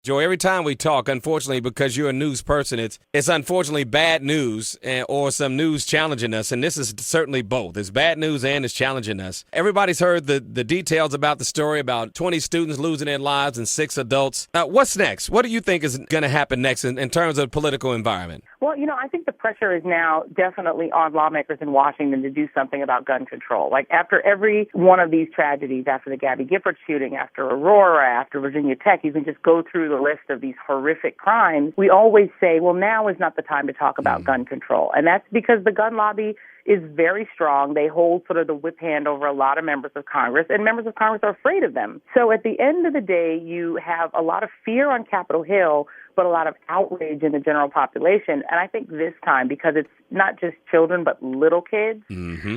Joy, every time we talk, unfortunately, because you're a news person, it's unfortunately bad news or some news challenging us, and this is certainly both. It's bad news and it's challenging us. Everybody's heard the details about the story about 20 students losing their lives and 6 adults. What's next? What do you think is going to happen next in terms of political environment? Well, I think the pressure is now definitely on lawmakers in Washington to do something about gun control. Like after every one of these tragedies, after the Gabby Gifford shooting, after Aurora, after Virginia Tech, you can just go through the list of these horrific crimes. We always say, well, now is not the time to talk about gun control. And that's because the gun lobby is very strong. They hold sort of the whip hand over a lot of members of Congress, and members of Congress are afraid of them. So at the end of the day, you have a lot of fear on Capitol Hill, but a lot of outrage in the general population. And I think this time, because it's not just children, but little kids,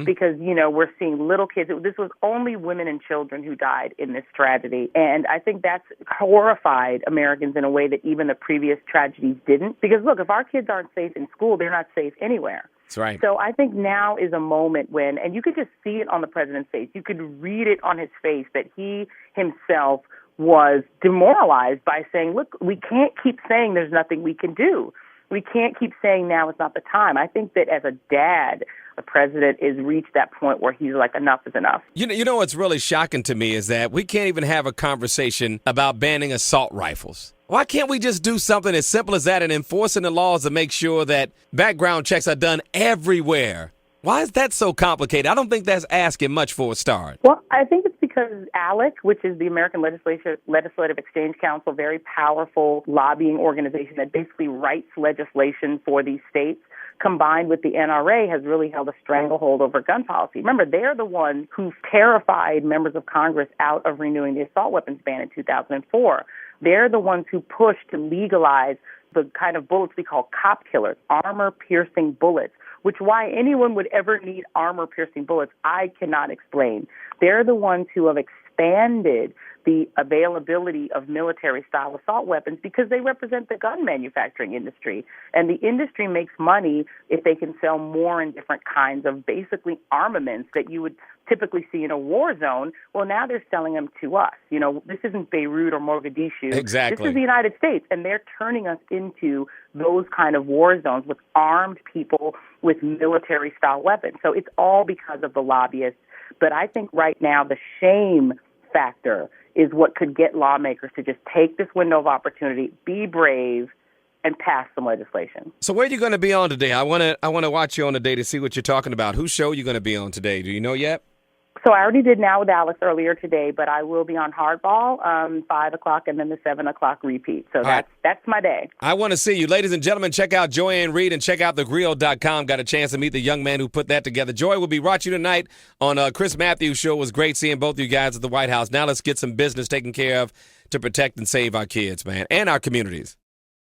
because, we're seeing little kids. This was only women and children who died in this tragedy. And I think that's horrified Americans in a way that even the previous tragedies didn't. Because, look, if our kids aren't safe in school, they're not safe anywhere. That's right. So I think now is a moment when, and you could just see it on the president's face, you could read it on his face that he himself was demoralized by saying, look, we can't keep saying there's nothing we can do. We can't keep saying now is not the time. I think that as a dad, the president has reached that point where he's like, enough is enough. You know what's really shocking to me is that we can't even have a conversation about banning assault rifles. Why can't we just do something as simple as that and enforcing the laws to make sure that background checks are done everywhere? Why is that so complicated? I don't think that's asking much for a start. Well, I think it's because ALEC, which is the American Legislative Exchange Council, very powerful lobbying organization that basically writes legislation for these states, combined with the NRA, has really held a stranglehold over gun policy. Remember, they're the ones who terrified members of Congress out of renewing the assault weapons ban in 2004. They're the ones who pushed to legalize the kind of bullets we call cop killers, armor-piercing bullets, which why anyone would ever need armor-piercing bullets, I cannot explain. They're the ones who have expanded the availability of military-style assault weapons because they represent the gun manufacturing industry. And the industry makes money if they can sell more and different kinds of basically armaments that you would typically see in a war zone. Well, now they're selling them to us. This isn't Beirut or Mogadishu. Exactly. This is the United States, and they're turning us into those kind of war zones with armed people with military-style weapons. So it's all because of the lobbyists. But I think right now the shame factor is what could get lawmakers to just take this window of opportunity, be brave, and pass some legislation. So where are you going to be on today? I want to watch you on today to see what you're talking about. Whose show are you going to be on today? Do you know yet? So I already did Now with Alex earlier today, but I will be on Hardball, 5 o'clock, and then the 7 o'clock repeat. So that's my day. I want to see you. Ladies and gentlemen, check out Joy Reid and check out thegrill.com. Got a chance to meet the young man who put that together. Joy will be watching you tonight on Chris Matthews' show. It was great seeing both you guys at the White House. Now let's get some business taken care of to protect and save our kids, man, and our communities.